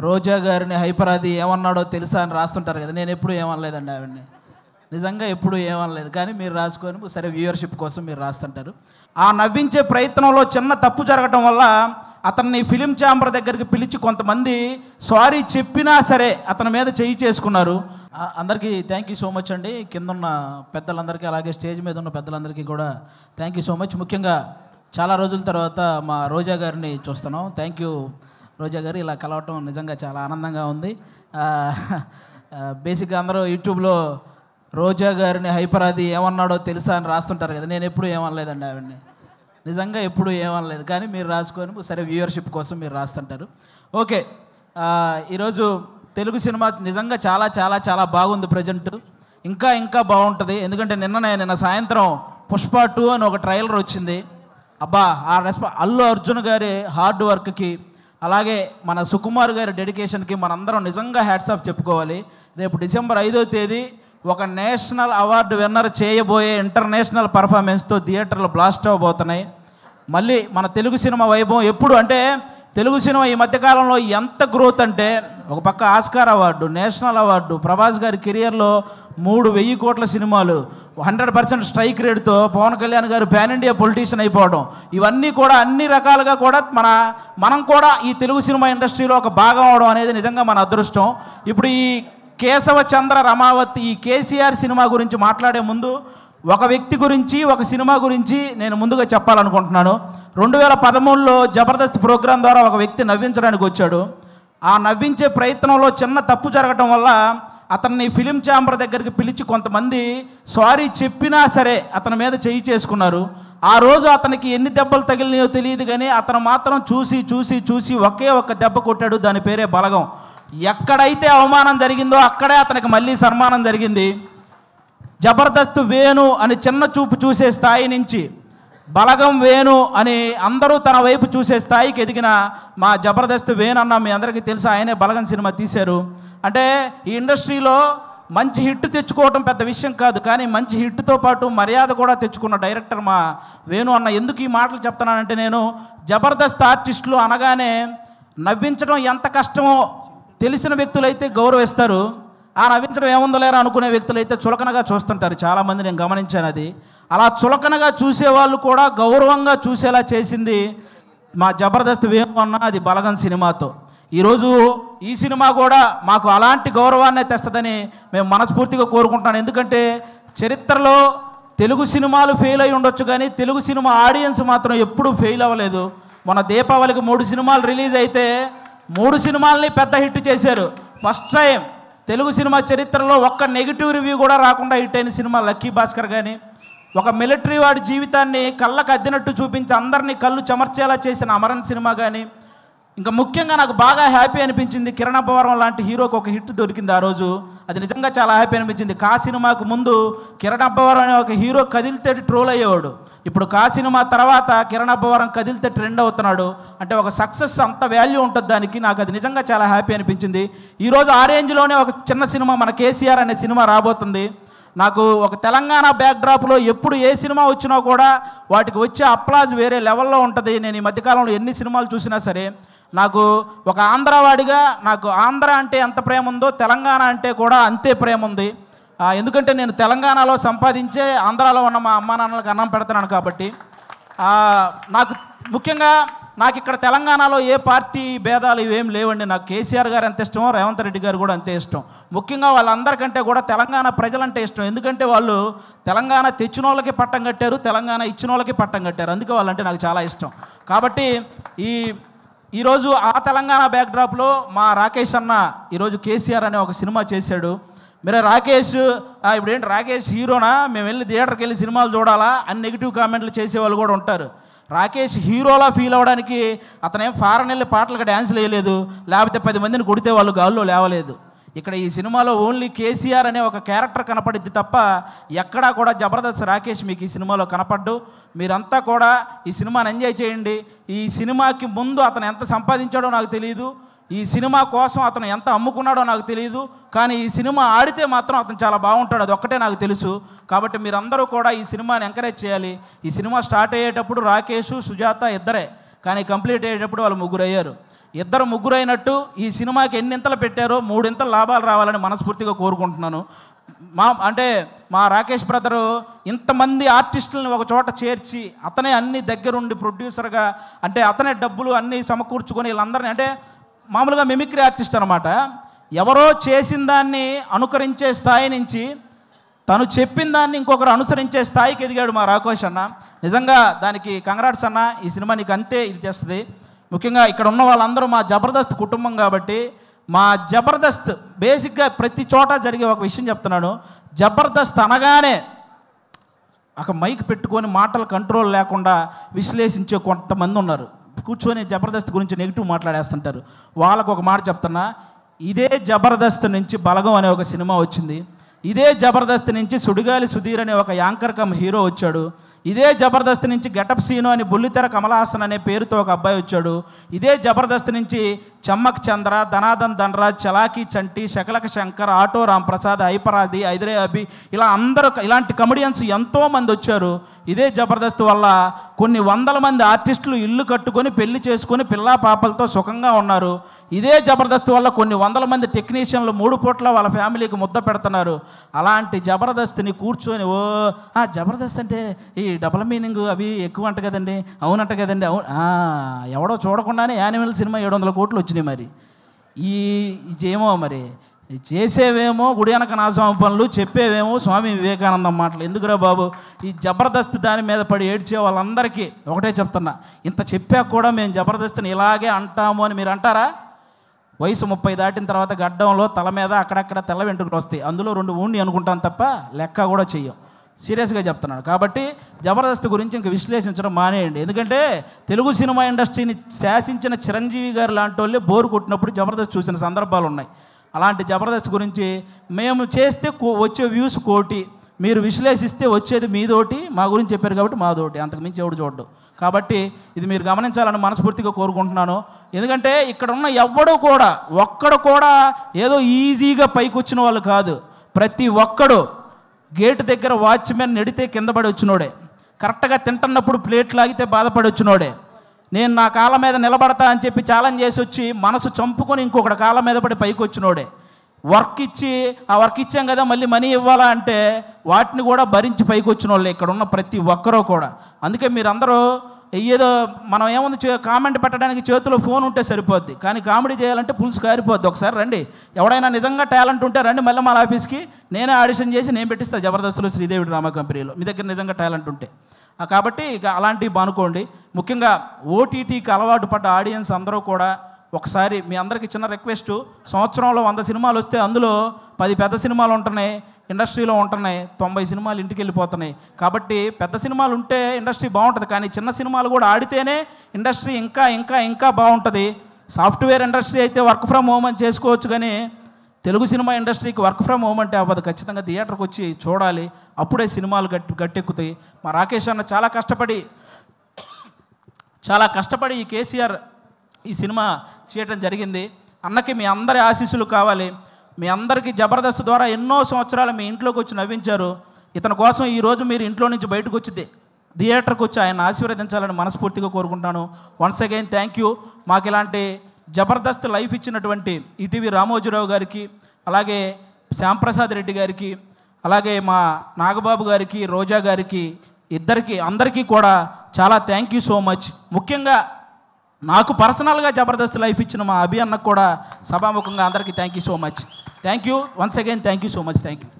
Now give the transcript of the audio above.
రోజా గారిని హైపరాది ఏమన్నాడో తెలుసా అని రాస్తుంటారు కదా. నేను ఎప్పుడు ఏమనలేదండి ఆవిడని, నిజంగా ఎప్పుడు ఏమనలేదు. కానీ మీరు రాసుకొని సరే వ్యూవర్షిప్ కోసం మీరు రాస్తుంటారు. ఆ నవ్వించే ప్రయత్నంలో చిన్న తప్పు జరగటం వల్ల అతన్ని ఫిలిం ఛాంబర్ దగ్గరికి పిలిచి కొంతమంది సారీ చెప్పినా సరే అతని మీద చేయి చేసుకున్నారు. అందరికీ థ్యాంక్ యూ సో మచ్ అండి. కింద ఉన్న పెద్దలందరికీ అలాగే స్టేజ్ మీద ఉన్న పెద్దలందరికీ కూడా థ్యాంక్ యూ సో మచ్. ముఖ్యంగా చాలా రోజుల తర్వాత మా రోజా గారిని చూస్తున్నాం. థ్యాంక్ యూ రోజా గారు, ఇలా కలవటం నిజంగా చాలా ఆనందంగా ఉంది. బేసిక్గా అందరూ యూట్యూబ్లో రోజా గారిని హైపరాది ఏమన్నాడో తెలుసా అని రాస్తుంటారు కదా. నేను ఎప్పుడు ఏమనలేదండి ఆవిడని, నిజంగా ఎప్పుడు ఏమనలేదు. కానీ మీరు రాసుకొని సరే వ్యూవర్షిప్ కోసం మీరు రాస్తుంటారు. ఓకే, ఈరోజు తెలుగు సినిమా నిజంగా చాలా చాలా చాలా బాగుంది. ప్రజెంట్ ఇంకా బాగుంటుంది. ఎందుకంటే నిన్న సాయంత్రం పుష్ప 2 అని ఒక ట్రైలర్ వచ్చింది. అబ్బా, ఆ అల్లు అర్జున్ గారి హార్డ్ వర్క్కి అలాగే మన సుకుమార్ గారి డెడికేషన్కి మనందరం నిజంగా హ్యాట్స్ ఆఫ్ చెప్పుకోవాలి. రేపు డిసెంబర్ 5వ తేదీ ఒక నేషనల్ అవార్డు విన్నర్ చేయబోయే ఇంటర్నేషనల్ పర్ఫార్మెన్స్తో థియేటర్లు బ్లాస్ట్ అవ్వబోతున్నాయి. మళ్ళీ మన తెలుగు సినిమా వైభవం ఎప్పుడు అంటే తెలుగు సినిమా ఈ మధ్యకాలంలో ఎంత గ్రోత్ అంటే ఒక పక్క Oscar award, national award, Prabhas గారి కెరియర్లో 3,000 కోట్ల సినిమాలు, 100% స్ట్రైక్ రేట్తో పవన్ కళ్యాణ్ గారు పాన్ ఇండియా పొలిటీషియన్ అయిపోవడం, ఇవన్నీ కూడా అన్ని రకాలుగా కూడా మనం కూడా ఈ తెలుగు సినిమా ఇండస్ట్రీలో ఒక భాగం అవడం అనేది నిజంగా మన అదృష్టం. ఇప్పుడు ఈ కేశవ చంద్ర రమావతి ఈ కేసీఆర్ సినిమా గురించి మాట్లాడే ముందు ఒక వ్యక్తి గురించి ఒక సినిమా గురించి నేను ముందుగా చెప్పాలనుకుంటున్నాను. 2013లో జబర్దస్త్ ప్రోగ్రాం ద్వారా ఒక వ్యక్తి నవ్వించడానికి వచ్చాడు. ఆ నవ్వించే ప్రయత్నంలో చిన్న తప్పు జరగటం వల్ల అతన్ని ఫిలిం ఛాంబర్ దగ్గరికి పిలిచి కొంతమంది సారీ చెప్పినా సరే అతని మీద చేయి చేసుకున్నారు. ఆ రోజు అతనికి ఎన్ని దెబ్బలు తగిలినాయో తెలియదు, కానీ అతను మాత్రం చూసి ఒకే ఒక్క దెబ్బ కొట్టాడు. దాని పేరే బలగం. ఎక్కడైతే అవమానం జరిగిందో అక్కడే అతనికి మళ్ళీ సన్మానం జరిగింది. జబర్దస్త్ వేణు అని చిన్న చూపు చూసే స్థాయి నుంచి బలగం వేణు అని అందరూ తన వైపు చూసే స్థాయికి ఎదిగిన మా జబర్దస్త్ వేణు అన్న మీ అందరికీ తెలుసు. ఆయనే బలగం సినిమా తీశారు. అంటే ఈ ఇండస్ట్రీలో మంచి హిట్ తెచ్చుకోవటం పెద్ద విషయం కాదు, కానీ మంచి హిట్తో పాటు మర్యాద కూడా తెచ్చుకున్న డైరెక్టర్ మా వేణు అన్న. ఎందుకు ఈ మాటలు చెప్తున్నానంటే, నేను జబర్దస్త్ ఆర్టిస్టులు అనగానే నవ్వించడం ఎంత కష్టమో తెలిసిన వ్యక్తులైతే గౌరవిస్తారు. ఆ నవ్వించడం ఏముందలేరా అనుకునే వ్యక్తులైతే చులకనగా చూస్తుంటారు. చాలామంది నేను గమనించాను. అది అలా చులకనగా చూసేవాళ్ళు కూడా గౌరవంగా చూసేలా చేసింది మా జబర్దస్త్ వేణు అన్న, అది బలగం సినిమాతో. ఈరోజు ఈ సినిమా కూడా మాకు అలాంటి గౌరవాన్ని తెస్తుందని మేము మనస్ఫూర్తిగా కోరుకుంటున్నాను. ఎందుకంటే చరిత్రలో తెలుగు సినిమాలు ఫెయిల్ అయి ఉండొచ్చు, కానీ తెలుగు సినిమా ఆడియన్స్ మాత్రం ఎప్పుడూ ఫెయిల్ అవ్వలేదు. మొన్న దీపావళికి 3 సినిమాలు రిలీజ్ అయితే 3 సినిమాలని పెద్ద హిట్ చేశారు. ఫస్ట్ టైం తెలుగు సినిమా చరిత్రలో ఒక్క నెగిటివ్ రివ్యూ కూడా రాకుండా హిట్ అయిన సినిమా లక్కీ భాస్కర్. కానీ ఒక మిలిటరీ వాడి జీవితాన్ని కళ్ళకు అద్దినట్టు చూపించి అందరినీ కళ్ళు చెమర్చేలా చేసిన అమరన్ సినిమా. కానీ ఇంకా ముఖ్యంగా నాకు బాగా హ్యాపీ అనిపించింది, కిరణ్ అబ్బవరం లాంటి హీరోకి ఒక హిట్ దొరికింది ఆ రోజు. అది నిజంగా చాలా హ్యాపీ అనిపించింది. కా సినిమాకు ముందు కిరణ్ అబ్బవరం అనే ఒక హీరో కదిలితే ట్రోల్ అయ్యేవాడు. ఇప్పుడు కా సినిమా తర్వాత కిరణ్ అబ్బవరం కదిలితే ట్రెండ్ అవుతున్నాడు. అంటే ఒక సక్సెస్ అంత వాల్యూ ఉంటుంది దానికి. నాకు అది నిజంగా చాలా హ్యాపీ అనిపించింది. ఈరోజు ఆ రేంజ్లోనే ఒక చిన్న సినిమా మన కేసీఆర్ అనే సినిమా రాబోతుంది. నాకు ఒక తెలంగాణ బ్యాక్డ్రాప్లో ఎప్పుడు ఏ సినిమా వచ్చినా కూడా వాటికి వచ్చే అప్లాజ్ వేరే లెవెల్లో ఉంటుంది. నేను ఈ మధ్యకాలంలో ఎన్ని సినిమాలు చూసినా సరే నాకు ఒక ఆంధ్రవాడిగా నాకు ఆంధ్ర అంటే ఎంత ప్రేమ ఉందో తెలంగాణ అంటే కూడా అంతే ప్రేమ ఉంది. ఎందుకంటే నేను తెలంగాణలో సంపాదించే ఆంధ్రాలో ఉన్న మా అమ్మా నాన్నలకు అన్నం పెడుతున్నాను కాబట్టి. నాకు ముఖ్యంగా నాకు ఇక్కడ తెలంగాణలో ఏ పార్టీ భేదాలు ఇవేం లేవండి. నాకు కేసీఆర్ గారు ఎంత ఇష్టమో రేవంత్ రెడ్డి గారు కూడా అంతే ఇష్టం. ముఖ్యంగా వాళ్ళందరికంటే కూడా తెలంగాణ ప్రజలంటే ఇష్టం. ఎందుకంటే వాళ్ళు తెలంగాణ తెచ్చిన వాళ్ళకి పట్టం కట్టారు, తెలంగాణ ఇచ్చిన వాళ్ళకి పట్టం కట్టారు. అందుకే వాళ్ళంటే నాకు చాలా ఇష్టం. కాబట్టి ఈరోజు ఆ తెలంగాణ బ్యాక్డ్రాప్లో మా రాకేష్ అన్న ఈరోజు కేసీఆర్ అనే ఒక సినిమా చేశాడు. మీరే రాకేష్ ఇప్పుడు ఏంటి రాకేష్ హీరోనా, మేము వెళ్ళి థియేటర్కి వెళ్ళి సినిమాలు చూడాలా అని నెగిటివ్ కామెంట్లు చేసేవాళ్ళు కూడా ఉంటారు. రాకేష్ హీరోలా ఫీల్ అవ్వడానికి అతనేం ఫారెన్ వెళ్ళి పాటలకు డ్యాన్స్లు వేయలేదు, లేకపోతే 10 మందిని కొడితే వాళ్ళు గాల్లో లేవలేదు. ఇక్కడ ఈ సినిమాలో ఓన్లీ కేసీఆర్ అనే ఒక క్యారెక్టర్ కనపడిద్ది తప్ప ఎక్కడా కూడా జబర్దస్త్ రాకేష్ మీకు ఈ సినిమాలో కనపడ్డు. మీరంతా కూడా ఈ సినిమాని ఎంజాయ్ చేయండి. ఈ సినిమాకి ముందు అతను ఎంత సంపాదించాడో నాకు తెలియదు, ఈ సినిమా కోసం అతను ఎంత అమ్ముకున్నాడో నాకు తెలియదు, కానీ ఈ సినిమా ఆడితే మాత్రం అతను చాలా బాగుంటాడు, అది ఒక్కటే నాకు తెలుసు. కాబట్టి మీరందరూ కూడా ఈ సినిమాని ఎంకరేజ్ చేయాలి. ఈ సినిమా స్టార్ట్ అయ్యేటప్పుడు రాకేష్ సుజాత ఇద్దరే, కానీ కంప్లీట్ అయ్యేటప్పుడు వాళ్ళు 3 అయ్యారు. ఇద్దరు ముగ్గురు అయినట్టు ఈ సినిమాకి ఎన్నింతలు పెట్టారో 3 ఇంతలు లాభాలు రావాలని మనస్ఫూర్తిగా కోరుకుంటున్నాను. మా రాకేష్ బ్రదరు ఇంతమంది ఆర్టిస్టులను ఒక చోట చేర్చి అతనే అన్ని దగ్గరుండి ప్రొడ్యూసర్గా, అంటే అతనే డబ్బులు అన్నీ సమకూర్చుకొని వీళ్ళందరినీ, అంటే మామూలుగా మిమిక్రీ ఆర్టిస్ట్ అనమాట. ఎవరో చేసిన దాన్ని అనుకరించే స్థాయి నుంచి తను చెప్పిన దాన్ని ఇంకొకరు అనుసరించే స్థాయికి ఎదిగాడు మా రాకేష్ అన్న. నిజంగా దానికి కంగ్రాట్స్ అన్న. ఈ సినిమా నీకు అంతే ఇది చేస్తుంది. ముఖ్యంగా ఇక్కడ ఉన్న వాళ్ళందరూ మా జబర్దస్త్ కుటుంబం కాబట్టి, మా జబర్దస్త్ బేసిక్గా ప్రతి చోట జరిగే ఒక విషయం చెప్తున్నాను. జబర్దస్త్ అనగానే ఒక మైక్ పెట్టుకొని మాటలు కంట్రోల్ లేకుండా విశ్లేషించే కొంతమంది ఉన్నారు. కూర్చొని జబర్దస్త్ గురించి నెగిటివ్ మాట్లాడేస్తుంటారు. వాళ్ళకు ఒక మాట చెప్తున్నా, ఇదే జబర్దస్త్ నుంచి బలగం అనే ఒక సినిమా వచ్చింది. ఇదే జబర్దస్త్ నుంచి సుడిగాలి సుధీర్ అనే ఒక యాంకర్ కమ్ హీరో వచ్చాడు. ఇదే జబర్దస్త్ నుంచి గెటప్ సీను అని బుల్లితెర కమలాసన్ అనే పేరుతో ఒక అబ్బాయి వచ్చాడు. ఇదే జబర్దస్త్ నుంచి చమ్మక్ చంద్ర, ధనాదన్ ధనరాజ్, చలాకీ చంటి, శకలక శంకర్, ఆటో రాంప్రసాద్, హైపరాది, ఐదరే అభి, ఇలా అందరూ ఇలాంటి కమెడియన్స్ ఎంతోమంది వచ్చారు. ఇదే జబర్దస్త్ వల్ల కొన్ని వందల మంది ఆర్టిస్టులు ఇల్లు కట్టుకొని పెళ్లి చేసుకొని పిల్లా పాపలతో సుఖంగా ఉన్నారు. ఇదే జబర్దస్త్ వల్ల కొన్ని వందల మంది టెక్నీషియన్లు 3 పూట్ల వాళ్ళ ఫ్యామిలీకి ముద్ద పెడుతున్నారు. అలాంటి జబర్దస్త్ని కూర్చొని జబర్దస్త్ అంటే ఈ డబుల్ మీనింగ్ అవి ఎక్కువ అంట కదండి, అవునంట కదండి, అవును ఎవడో చూడకుండానే యానిమల్ సినిమా 700 కోట్లు వచ్చినాయి. మరి ఇదేమో మరి చేసేవేమో గుడి వెనక నాశనం పనులు, చెప్పేవేమో స్వామి వివేకానందం మాటలు. ఎందుకురా బాబు, ఈ జబర్దస్త్ దాని మీద పడి ఏడ్చే వాళ్ళందరికీ ఒకటే చెప్తున్నా, ఇంత చెప్పాక కూడా మేము జబర్దస్త్ని ఇలాగే అంటాము అని మీరు అంటారా? వయసు 30 దాటిన తర్వాత గడ్డంలో తల మీద అక్కడక్కడ తెల్ల వెంట్రుకలు వస్తాయి. అందులో 2 ఊండి అనుకుంటాను తప్ప లెక్క కూడా చెయ్యం. సీరియస్గా చెప్తున్నాను. కాబట్టి జబర్దస్త్ గురించి ఇంక విశ్లేషించడం మానేయండి. ఎందుకంటే తెలుగు సినిమా ఇండస్ట్రీని శాసించిన చిరంజీవి గారు లాంటి వాళ్ళే బోరు కొట్టినప్పుడు జబర్దస్త్ చూసిన సందర్భాలు ఉన్నాయి. అలాంటి జబర్దస్త్ గురించి మేము చేస్తే వచ్చే వ్యూస్ 1 కోటి, మీరు విశ్లేషిస్తే వచ్చేది మీదోటి, మా గురించి చెప్పారు కాబట్టి మాదోటి, అంతకు మించి ఎవడు చూడ్డు. కాబట్టి ఇది మీరు గమనించాలని మనస్ఫూర్తిగా కోరుకుంటున్నాను. ఎందుకంటే ఇక్కడ ఉన్న ఒక్కడు కూడా ఏదో ఈజీగా పైకి వచ్చిన వాళ్ళు కాదు. ప్రతి ఒక్కడు గేటు దగ్గర వాచ్మెన్ నెడితే కింద పడి వచ్చినోడే, కరెక్ట్గా తింటున్నప్పుడు ప్లేట్ లాగితే బాధపడి వచ్చినోడే, నేను నా కాళ్ళ మీద నిలబడతా అని చెప్పి ఛాలెంజ్ చేసి వచ్చి మనసు చంపుకొని ఇంకొకటి కాళ్ళ మీద పడి పైకి వచ్చినోడే, వర్క్ ఇచ్చి ఆ వర్క్ ఇచ్చాం కదా మళ్ళీ మనీ ఇవ్వాలా అంటే వాటిని కూడా భరించి పైకి వచ్చిన వాళ్ళే ఇక్కడ ఉన్న ప్రతి ఒక్కరూ కూడా. అందుకే మీరందరూ ఏదో మనం ఏముంది కామెంట్ పెట్టడానికి చేతిలో ఫోన్ ఉంటే సరిపోద్ది, కానీ కామెడీ చేయాలంటే పులుసు కారిపోద్ది. ఒకసారి రండి, ఎవడైనా నిజంగా టాలెంట్ ఉంటే రండి మళ్ళీ మా ఆఫీస్కి, నేనే ఆడిషన్ చేసి నేను పెట్టిస్తాను జబర్దస్త్లో శ్రీదేవి డ్రామా కంపెనీలో, మీ దగ్గర నిజంగా టాలెంట్ ఉంటే. కాబట్టి ఇక అలాంటివి బానుకోండి. ముఖ్యంగా ఓటీటీకి అలవాటు పడ్డ ఆడియన్స్ అందరూ కూడా ఒకసారి మీ అందరికీ చిన్న రిక్వెస్ట్, సంవత్సరంలో 100 సినిమాలు వస్తే అందులో 10 పెద్ద సినిమాలు ఉంటున్నాయి, ఇండస్ట్రీలో ఉంటున్నాయి, 90 సినిమాలు ఇంటికి వెళ్ళిపోతున్నాయి. కాబట్టి పెద్ద సినిమాలు ఉంటే ఇండస్ట్రీ బాగుంటుంది, కానీ చిన్న సినిమాలు కూడా ఆడితేనే ఇండస్ట్రీ ఇంకా ఇంకా ఇంకా బాగుంటుంది. సాఫ్ట్వేర్ ఇండస్ట్రీ అయితే వర్క్ ఫ్రమ్ హోమ్ అని చేసుకోవచ్చు, కానీ తెలుగు సినిమా ఇండస్ట్రీకి వర్క్ ఫ్రమ్ హోమ్ అంటే అవ్వదు. ఖచ్చితంగా థియేటర్కి వచ్చి చూడాలి, అప్పుడే సినిమాలు గట్టెక్కుతాయి. మా రాకేష్ అన్న చాలా కష్టపడి ఈ కేసీఆర్ ఈ సినిమా చేయటం జరిగింది. అన్నకి మీ అందరి ఆశీస్సులు కావాలి. మీ అందరికీ జబర్దస్త్ ద్వారా ఎన్నో సంవత్సరాలు మీ ఇంట్లోకి వచ్చి నవ్వించారు. ఇతని కోసం ఈరోజు మీరు ఇంట్లో నుంచి బయటకు వచ్చి థియేటర్కి వచ్చి ఆయన ఆశీర్వదించాలని మనస్ఫూర్తిగా కోరుకుంటాను. Once again thank you. మాకు ఇలాంటి జబర్దస్త్ లైఫ్ ఇచ్చినటువంటి ఈటీవీ రామోజీరావు గారికి, అలాగే శ్యాంప్రసాద్ రెడ్డి గారికి, అలాగే మా నాగబాబు గారికి, రోజా గారికి, అందరికీ కూడా చాలా థ్యాంక్ యూ సో మచ్. ముఖ్యంగా నాకు పర్సనల్గా జబర్దస్త్ లైఫ్ ఇచ్చిన మా అభి అన్నకు కూడా సభాముఖంగా అందరికీ thank you so much. Thank you once again, thank you so much, thank you.